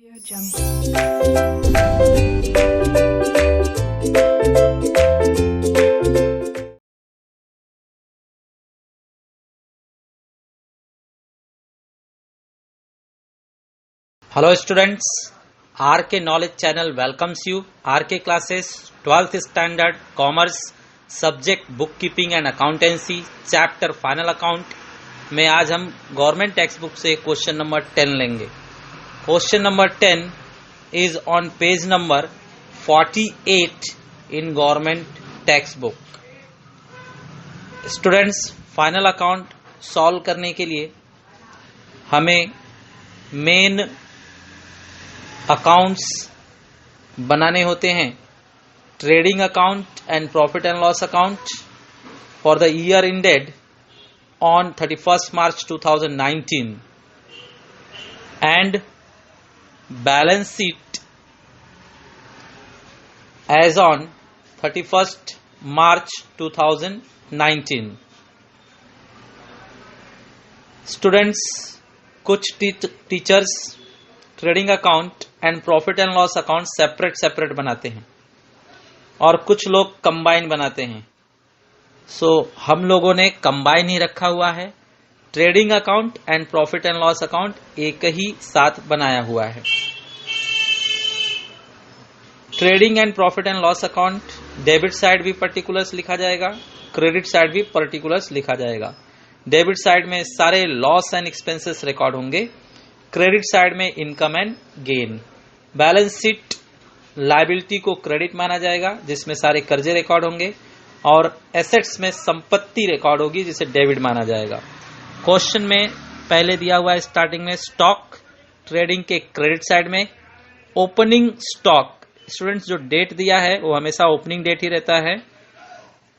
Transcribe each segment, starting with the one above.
Hello students, RK Knowledge Channel welcomes you. RK classes 12th Standard Commerce Subject Bookkeeping and Accountancy Chapter Final Account में आज हम government text book से question number 10 लेंगे. Question number 10 is on page number 48 in government text book. Students, final account solve करने के लिए हमें main accounts बनाने होते हैं. Trading account and profit and loss account for the year ended on 31st March 2019 and balance sheet as on 31st March 2019. Students, कुछ teachers trading account and profit and loss account separate बनाते हैं और कुछ लोग combine बनाते हैं. हम लोगों ने कंबाइन ही रखा हुआ है. Trading account and profit and loss account एक ही साथ बनाया हुआ है. Trading and profit and loss account debit side भी पर्टिकुलर्स लिखा जाएगा, क्रेडिट साइड भी पर्टिकुलर्स लिखा जाएगा. डेबिट साइड में सारे लॉस एंड एक्सपेंसेस रिकॉर्ड होंगे, क्रेडिट साइड में income and gain. Balance sheet liability को क्रेडिट माना जाएगा जिसमें सारे कर्जे रिकॉर्ड होंगे, और एसेट्स में संपत्ति रिकॉर्ड होगी जिसे डेबिट माना जाएगा. क्वेश्चन में पहले दिया हुआ है स्टार्टिंग में स्टॉक ट्रेडिंग के क्रेडिट साइड में. ओपनिंग स्टॉक, स्टूडेंट्स जो डेट दिया है वो हमेशा ओपनिंग डेट ही रहता है.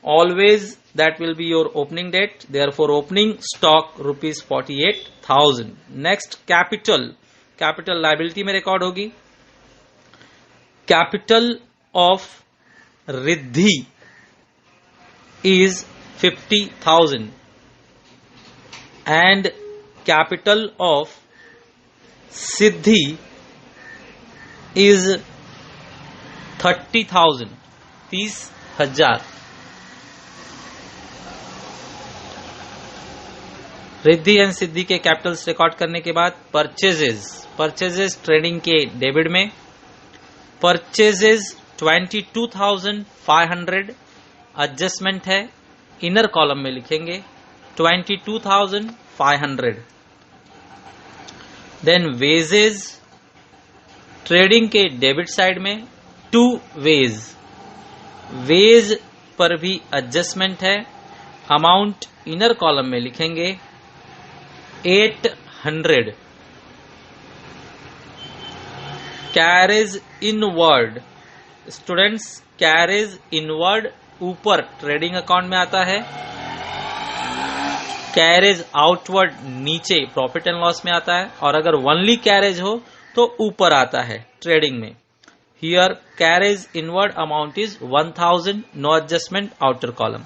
Always that will be your opening date. Therefore opening stock ₹48,000. Next capital liability में रिकॉर्ड होगी. Capital of Riddhi is 50,000 and capital of Siddhi is 30,000, 30,000. Riddhi and Siddhi के कैपिटल्स रिकॉर्ड करने के बाद परचेजेस ट्रेडिंग के डेबिट में. परचेजेस 22,500 एडजस्टमेंट है, इनर कॉलम में लिखेंगे 22,500. देन वेजेस ट्रेडिंग के डेबिट साइड में 2 वेज पर भी एडजस्टमेंट है. अमाउंट इनर कॉलम में लिखेंगे 800. Carriage inward, students carriage inward ऊपर ट्रेडिंग अकाउंट में आता है, कैरेज आउटवर्ड नीचे प्रॉफिट एंड लॉस में आता है, और अगर ओनली कैरेज हो तो ऊपर आता है ट्रेडिंग में. Here carriage inward amount is 1,000, no adjustment outer column.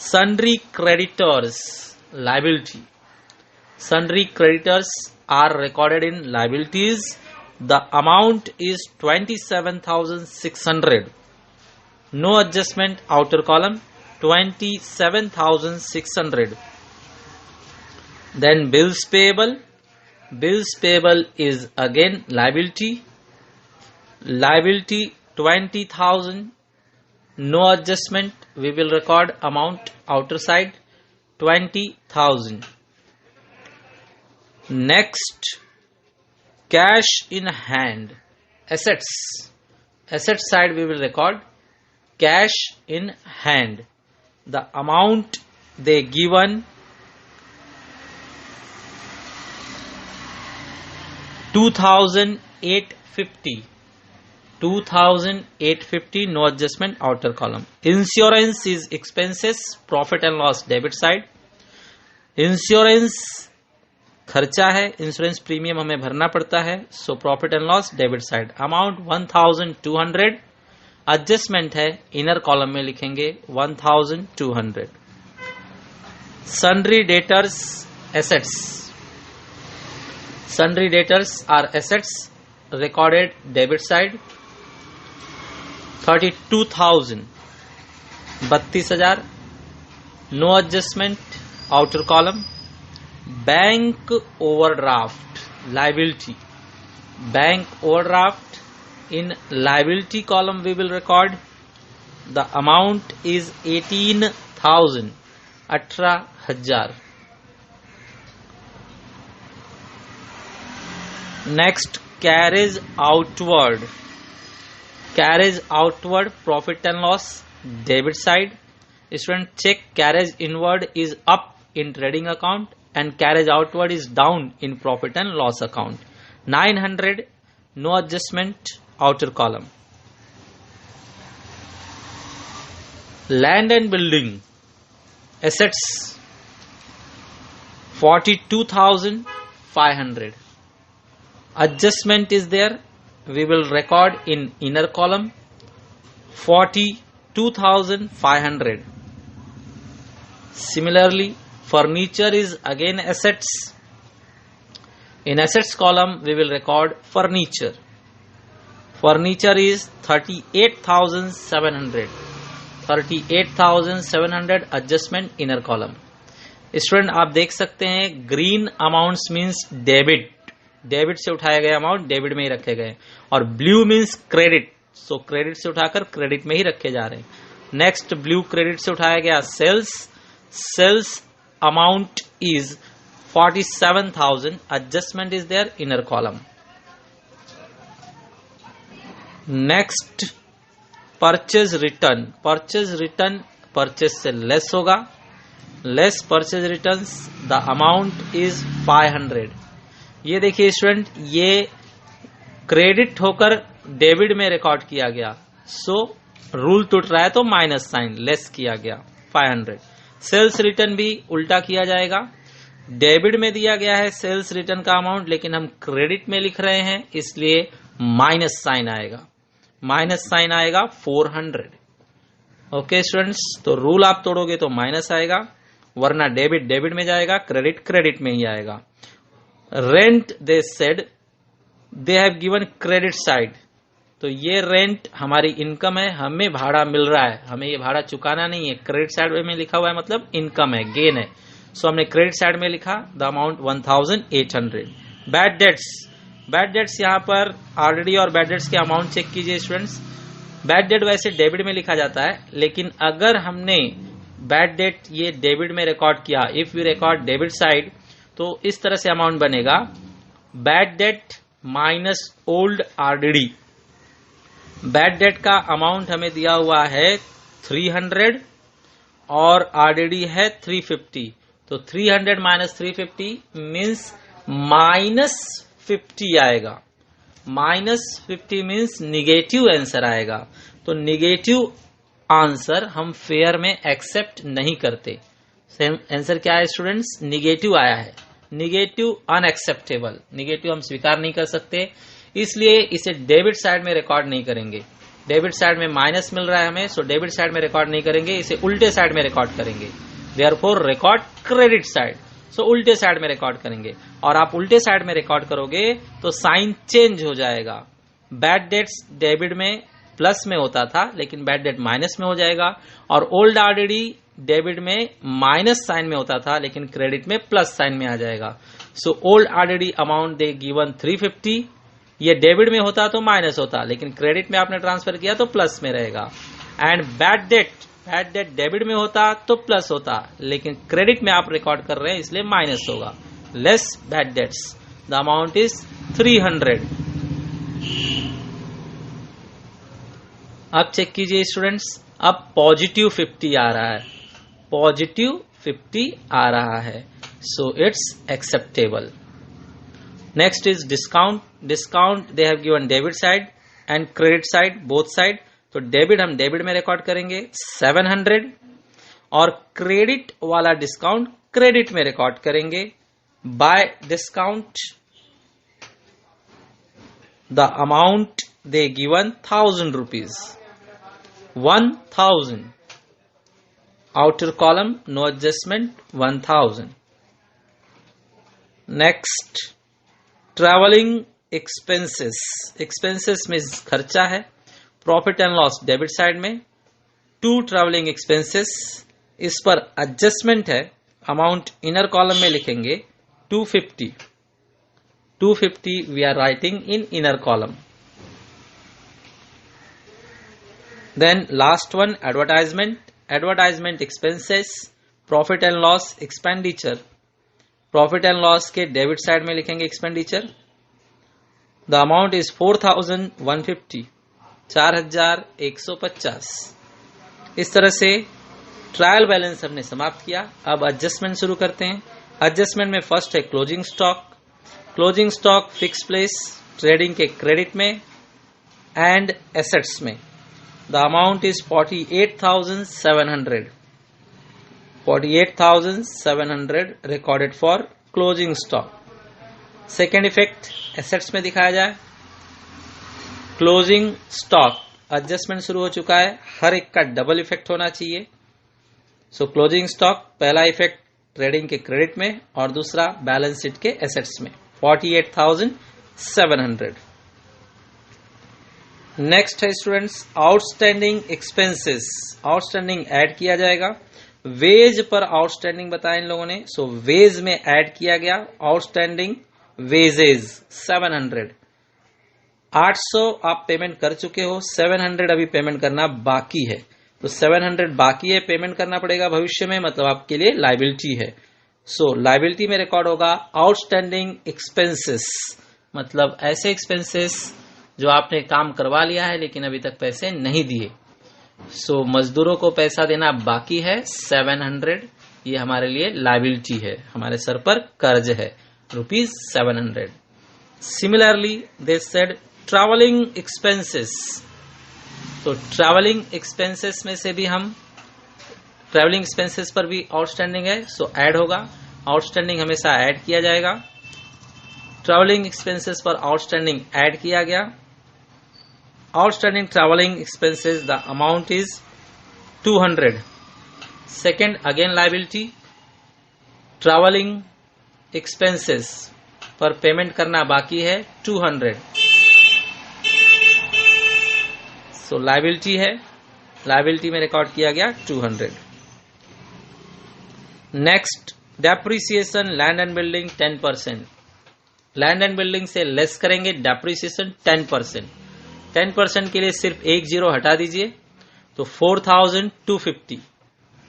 Sundry creditors liability, sundry creditors are recorded in liabilities. The amount is 27,600. No adjustment outer column 27,600. Then bills payable is again liability 20,000. No adjustment, we will record amount outer side 20,000. Next, cash in hand, assets side we will record cash in hand. The amount they given 2,850, no adjustment outer column. Insurance is expenses, profit and loss debit side. Insurance खर्चा है, insurance premium हमें भरना पड़ता है, so profit and loss debit side. Amount 1,200. Adjustment है, inner column में लिखेंगे 1,200. Sundry debtors assets, sundry debtors are assets. recorded debit side 32,000 32,000 no adjustment outer column. Bank overdraft liability, bank overdraft in liability column we will record the amount is 18,000 18,000. Next, carriage outward profit and loss debit side. Student, check carriage inward is up in trading account and carriage outward is down in profit and loss account. 900 no adjustment outer column. Land and building assets 42,500. Adjustment is there, we will record in inner column 42,500. Similarly, furniture is again assets. In assets column we will record furniture. Furniture is 38,700. 38,700 adjustment inner column. Student आप देख सकते हैं green amounts means debit, debit से उठाए गए amount debit में ही रखे गए, और ब्लू मींस क्रेडिट, सो क्रेडिट से उठाकर क्रेडिट में ही रखे जा रहे हैं. नेक्स्ट ब्लू क्रेडिट से उठाया गया sales, sales amount is 47,000. Adjustment is there inner column. Next purchase return, purchase return purchase से लेस होगा, less purchase returns the amount is 500. ये देखिए स्टूडेंट, ये क्रेडिट होकर डेबिट में रिकॉर्ड किया गया, सो रूल टूट रहा है तो माइनस साइन लेस किया गया 500. सेल्स रिटर्न भी उल्टा किया जाएगा, डेबिट में दिया गया है सेल्स रिटर्न का अमाउंट, लेकिन हम क्रेडिट में लिख रहे हैं इसलिए माइनस साइन आएगा, माइनस साइन आएगा 400. ओके स्टूडेंट्स, तो रूल आप तोड़ोगे तो माइनस आएगा, वरना डेबिट डेबिट में जाएगा, क्रेडिट क्रेडिट में ही आएगा. Rent they said they have given credit side, तो ये रेंट हमारी इनकम है, हमें भाड़ा मिल रहा है, हमें ये भाड़ा चुकाना नहीं है. क्रेडिट साइड में लिखा हुआ है मतलब इनकम है, गेन है, सो हमने क्रेडिट साइड में लिखा the amount 1,800. Bad debts, bad debts यहाँ पर ऑलरेडी और बैड डेट्स के अमाउंट चेक कीजिए स्टूडेंट्स. बैड डेट वैसे डेबिट में लिखा जाता है, लेकिन अगर हमने बैड डेट ये डेबिट में रिकॉर्ड किया, if we record debit side, तो इस तरह से अमाउंट बनेगा bad debt minus old RDD. Bad debt का अमाउंट हमें दिया हुआ है 300 और आरडीडी है 350, तो 300 माइनस 350 मीन्स माइनस 50 आएगा. माइनस 50 मीन्स निगेटिव आंसर आएगा, तो निगेटिव आंसर हम फेयर में एक्सेप्ट नहीं करते. सेम आंसर क्या है स्टूडेंट्स, निगेटिव आया है, निगेटिव अनएक्सेप्टेबल, निगेटिव हम स्वीकार नहीं कर सकते, इसलिए इसे डेबिट साइड में रिकॉर्ड नहीं करेंगे. डेबिट साइड में माइनस मिल रहा है हमें, सो डेबिट साइड में रिकॉर्ड नहीं करेंगे, इसे उल्टे साइड में रिकॉर्ड करेंगे. देयरफॉर रिकॉर्ड क्रेडिट साइड, सो उल्टे साइड में रिकॉर्ड करेंगे, और आप उल्टे साइड में रिकॉर्ड करोगे तो साइन चेंज हो जाएगा. बैड डेट्स डेबिट में प्लस में होता था, लेकिन बैड डेट माइनस में हो जाएगा, और ओल्ड आरडीडी डेबिट में माइनस साइन में होता था, लेकिन क्रेडिट में प्लस साइन में आ जाएगा. So old RDD amount they given 350, ये डेबिट में होता तो माइनस होता, लेकिन क्रेडिट में आपने ट्रांसफर किया तो प्लस में रहेगा. एंड बैड डेट डेबिट में होता तो प्लस होता, लेकिन क्रेडिट में आप रिकॉर्ड कर रहे हैं इसलिए माइनस होगा. Less bad debts the amount is 300. अब चेक कीजिए स्टूडेंट्स, अब पॉजिटिव 50 आ रहा है, पॉजिटिव 50 आ रहा है, so it's acceptable. Next is discount. Discount they have given debit side and credit side, both side, तो डेबिट हम डेबिट में रिकॉर्ड करेंगे 700, और क्रेडिट वाला डिस्काउंट क्रेडिट में रिकॉर्ड करेंगे. Bye discount the amount they given 1,000 rupees, 1,000 outer column no adjustment 1,000. Next, traveling expenses, expenses में खर्चा है, profit and loss debit side में, टू ट्रैवलिंग एक्सपेंसेस, इस पर एडजस्टमेंट है, अमाउंट इनर कॉलम में लिखेंगे 250, 250 we are writing in inner column. Then last one advertisement, advertisement expenses, profit and loss expenditure, profit and loss के debit side में लिखेंगे expenditure. The amount is 4150, 4150. इस तरह से ट्रायल बैलेंस हमने समाप्त किया. अब एडजस्टमेंट शुरू करते हैं. एडजस्टमेंट में फर्स्ट है closing stock. Closing stock fix place, trading के क्रेडिट में एंड एसेट्स में. The amount is 48,700, 48,700 recorded for closing stock. Second effect assets में दिखाया जाए. क्लोजिंग स्टॉक एडजस्टमेंट शुरू हो चुका है, हर एक का डबल इफेक्ट होना चाहिए. सो क्लोजिंग स्टॉक पहला इफेक्ट ट्रेडिंग के क्रेडिट में और दूसरा बैलेंस शीट के एसेट्स में 48,700. नेक्स्ट है students outstanding expenses. Outstanding add किया जाएगा. वेज पर आउटस्टैंडिंग बताया इन लोगों ने. सो वेज में ऐड किया गया आउटस्टैंडिंग वेजेज 700. 800 आप पेमेंट कर चुके हो, 700 अभी पेमेंट करना बाकी है. तो 700 बाकी है, पेमेंट करना पड़ेगा भविष्य में, मतलब आपके लिए लायबिलिटी है. सो लायबिलिटी में रिकॉर्ड होगा आउटस्टैंडिंग एक्सपेंसेस, मतलब ऐसे एक्सपेंसेस जो आपने काम करवा लिया है लेकिन अभी तक पैसे नहीं दिए. सो मजदूरों को पैसा देना बाकी है 700. ये हमारे लिए लायबिलिटी है, हमारे सर पर कर्ज है ₹700. Similarly they said travelling expenses. तो ट्रैवलिंग एक्सपेंसेस में से भी हम ट्रैवलिंग एक्सपेंसेस पर भी आउटस्टैंडिंग है, सो ऐड होगा. आउटस्टैंडिंग हमेशा ऐड किया जाएगा. ट्रैवलिंग एक्सपेंसेस पर आउटस्टैंडिंग ऐड किया गया. Outstanding travelling expenses the amount is 200. Second again liability, travelling expenses पर पेमेंट करना बाकी है 200. सो लायबिलिटी है, लायबिलिटी में रिकॉर्ड किया गया 200. Next depreciation land and building 10%. Land and building से लेस करेंगे डेप्रिसिएशन 10%. 10% के लिए सिर्फ एक जीरो हटा दीजिए तो 4,250.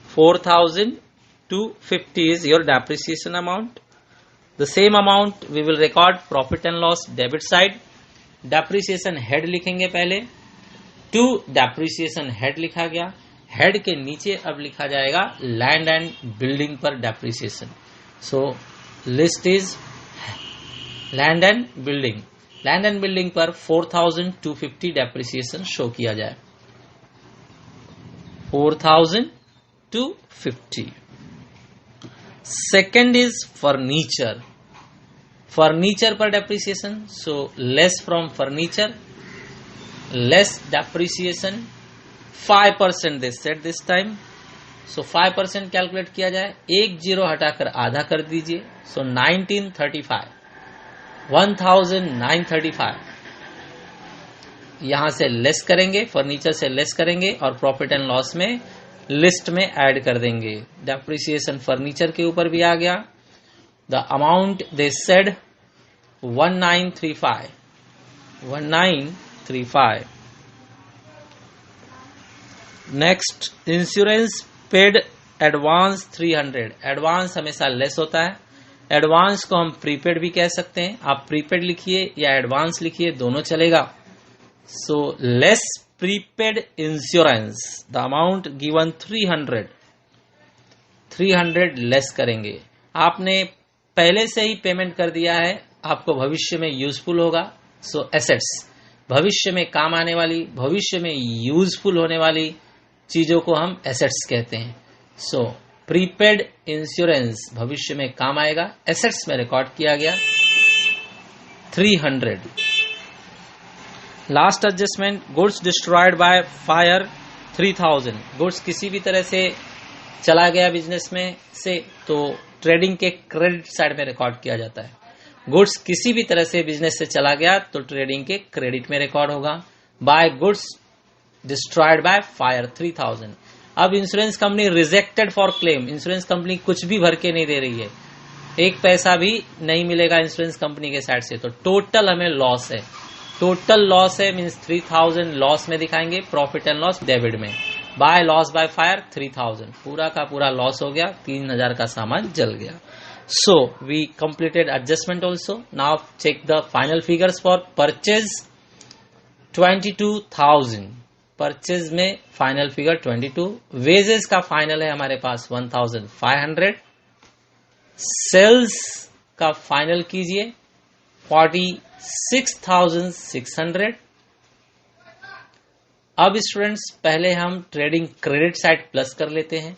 4,250 is your depreciation amount. The same amount we will record profit and loss debit side. Depreciation head लिखेंगे पहले. To depreciation head लिखा गया. हेड के नीचे अब लिखा जाएगा लैंड एंड बिल्डिंग पर depreciation. So list is land and building. Land and building पर 4,250 डेप्रिसिएशन शो किया जाए. 4,250. Second is furniture. फर्नीचर पर depreciation, so less from furniture, less depreciation 5% they said this time. So 5% calculate किया जाए. एक zero हटाकर आधा कर दीजिए. So 1935, 1935 यहां से लेस करेंगे, फर्नीचर से लेस करेंगे और प्रॉफिट एंड लॉस में लिस्ट में ऐड कर देंगे. डेप्रिसिएशन फर्नीचर के ऊपर भी आ गया. The amount they said 1935, 1935. Next insurance paid advance 300. Advance हमेशा लेस होता है. एडवांस को हम प्रीपेड भी कह सकते हैं. आप प्रीपेड लिखिए या एडवांस लिखिए, दोनों चलेगा. So less prepaid insurance, the amount given 300. 300 less करेंगे. आपने पहले से ही पेमेंट कर दिया है, आपको भविष्य में यूजफुल होगा. सो एसेट्स, भविष्य में काम आने वाली, भविष्य में यूजफुल होने वाली चीजों को हम एसेट्स कहते हैं. सो प्रीपेड इंश्योरेंस भविष्य में काम आएगा. एसेट्स में रिकॉर्ड किया गया 300. Last adjustment goods destroyed by fire 3000. Goods किसी भी तरह से चला गया बिजनेस में से तो ट्रेडिंग के क्रेडिट साइड में रिकॉर्ड किया जाता है. गुड्स किसी भी तरह से बिजनेस से चला गया तो ट्रेडिंग के क्रेडिट में रिकॉर्ड होगा। By goods destroyed by fire 3000। अब insurance company rejected for claim, insurance company कुछ भी भर के नहीं दे रही है, एक पैसा भी नहीं मिलेगा इंश्योरेंस कंपनी के साइड से, तो टोटल हमें लॉस है, टोटल लॉस है मींस 3000 लॉस में दिखाएंगे, प्रॉफिट एंड लॉस डेबिट में। बाय लॉस बाय फायर 3000, पूरा का पूरा लॉस हो गया, 3000 का सामान जल गया। So we completed adjustment also. Now check the final figures for purchase 22,000, purchase में फाइनल फिगर 22, वेजेस का फाइनल है हमारे पास 1500, सेल्स का फाइनल कीजिए 46,600। अब स्टूडेंट्स पहले हम ट्रेडिंग क्रेडिट साइड प्लस कर लेते हैं।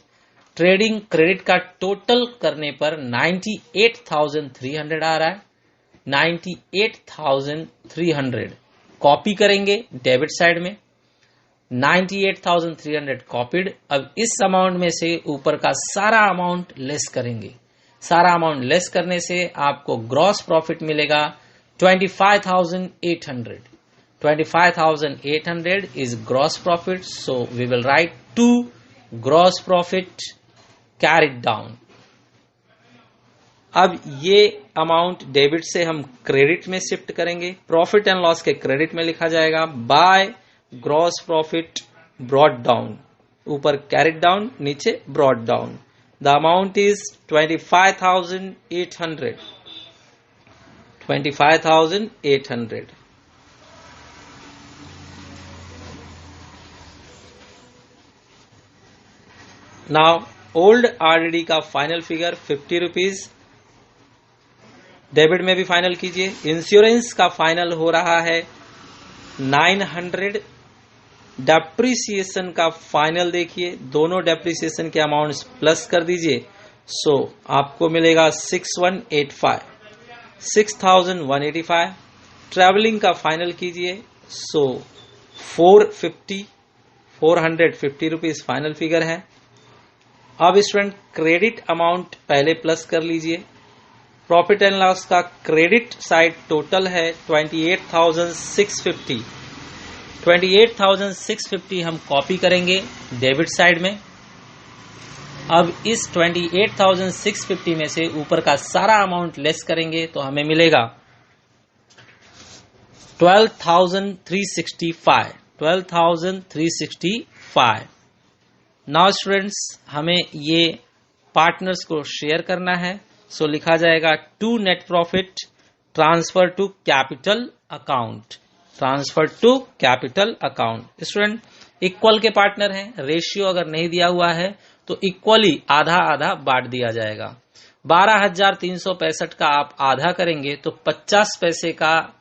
ट्रेडिंग क्रेडिट का टोटल करने पर 98,300 आ रहा है, 98,300 कॉपी करेंगे डेबिट साइड में, 98,300 कॉपीड। अब इस अमाउंट में से ऊपर का सारा अमाउंट लेस करेंगे, सारा अमाउंट लेस करने से आपको ग्रॉस प्रॉफिट मिलेगा 25,800। 25,800 is gross profit, so we will write 2 gross profit carried down। अब ये अमाउंट डेबिट से हम क्रेडिट में शिफ्ट करेंगे, प्रॉफिट एंड लॉस के क्रेडिट में लिखा जाएगा by gross profit brought down, ऊपर कैरिड डाउन नीचे brought down. The amount is 25,800, 25,800। Now old RD का फाइनल फिगर 50 रुपीज, डेबिट में भी फाइनल कीजिए। इंश्योरेंस का फाइनल हो रहा है 900, डेप्रिसिएशन का फाइनल देखिए, दोनों डेप्रिसिएशन के अमाउंट्स प्लस कर दीजिए, सो आपको मिलेगा 6185, 6185। ट्रैवलिंग का फाइनल कीजिए, सो 450 रुपीज फाइनल फिगर है। अब स्टूडेंट क्रेडिट अमाउंट पहले प्लस कर लीजिए, प्रॉफिट एंड लॉस का क्रेडिट साइड टोटल है 28,650, 28,650 हम कॉपी करेंगे डेबिट साइड में। अब इस 28,650 में से ऊपर का सारा अमाउंट लेस करेंगे तो हमें मिलेगा 12,365, 12,365। नाउ स्टूडेंट्स हमें ये पार्टनर्स को शेयर करना है, सो लिखा जाएगा to net profit transfer to capital account, transfer to capital account. Student equal के पार्टनर हैं, रेशियो अगर नहीं दिया हुआ है तो इक्वली आधा आधा बांट दिया जाएगा। 12,365 का आप आधा करेंगे तो 50 पैसे का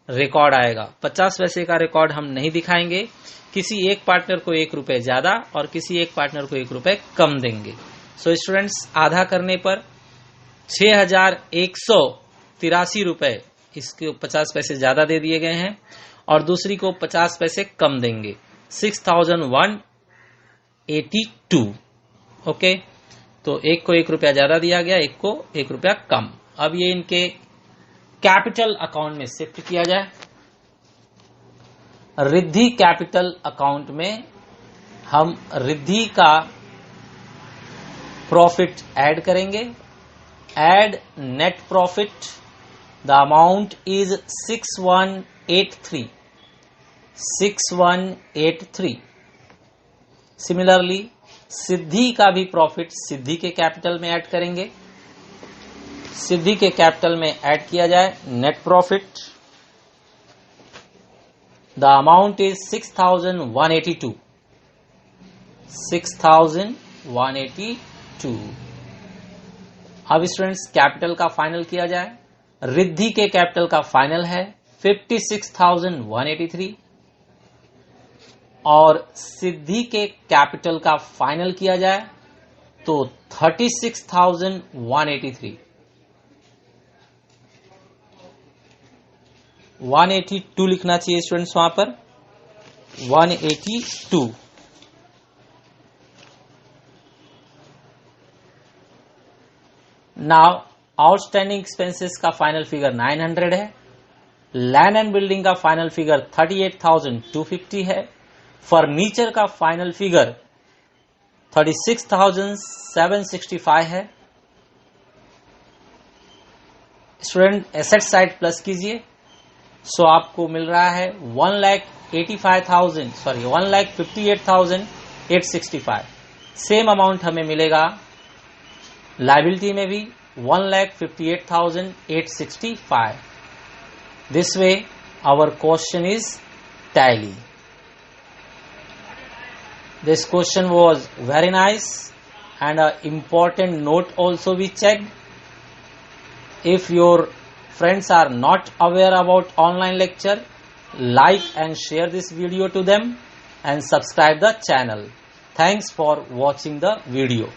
रिकॉर्ड आएगा। 50 पैसे का रिकॉर्ड हम नहीं दिखाएंगे, किसी एक पार्टनर को 1 रुपए ज्यादा और किसी एक पार्टनर को 1 रुपए कम देंगे। सो स्टूडेंट्स आधा करने पर 6,183 रुपए, इसके 50 पैसे ज्यादा दे दिए गए हैं और दूसरी को 50 पैसे कम देंगे, 6,182। ओके, तो एक को 1 रुपया ज्यादा दिया गया, एक को 1 रुपया कम। अब ये इनके कैपिटल अकाउंट में शिफ्ट किया जाए। रिद्धि कैपिटल अकाउंट में हम रिद्धि का प्रॉफिट ऐड करेंगे, add net profit, the amount is 6183, 6183। Similarly Siddhi का भी प्रॉफिट सिद्धि के कैपिटल में ऐड करेंगे, सिद्धि के कैपिटल में ऐड किया जाए net profit, the amount is 6,182, 6,182। अब स्टूडेंट्स कैपिटल का फाइनल किया जाए, रिद्धि के कैपिटल का फाइनल है 56,183 और सिद्धि के कैपिटल का फाइनल किया जाए तो 36,183, 182 लिखना चाहिए स्टूडेंट्स वहां पर, 182। नाउ आउटस्टैंडिंग एक्सपेंसेस का फाइनल फिगर 900 है, लैंड एंड बिल्डिंग का फाइनल फिगर 38,250 है, फर्नीचर का फाइनल फिगर 36,765 है। स्टूडेंट एसेट साइड प्लस कीजिए, सो आपको मिल रहा है 1,58,865। सेम अमाउंट हमें मिलेगा लायबिलिटी में भी 1,58,865। This way our question is tally. This question was very nice and an important note also we checked. If your friends are not aware about online lecture, like and share this video to them and subscribe the channel. Thanks for watching the video.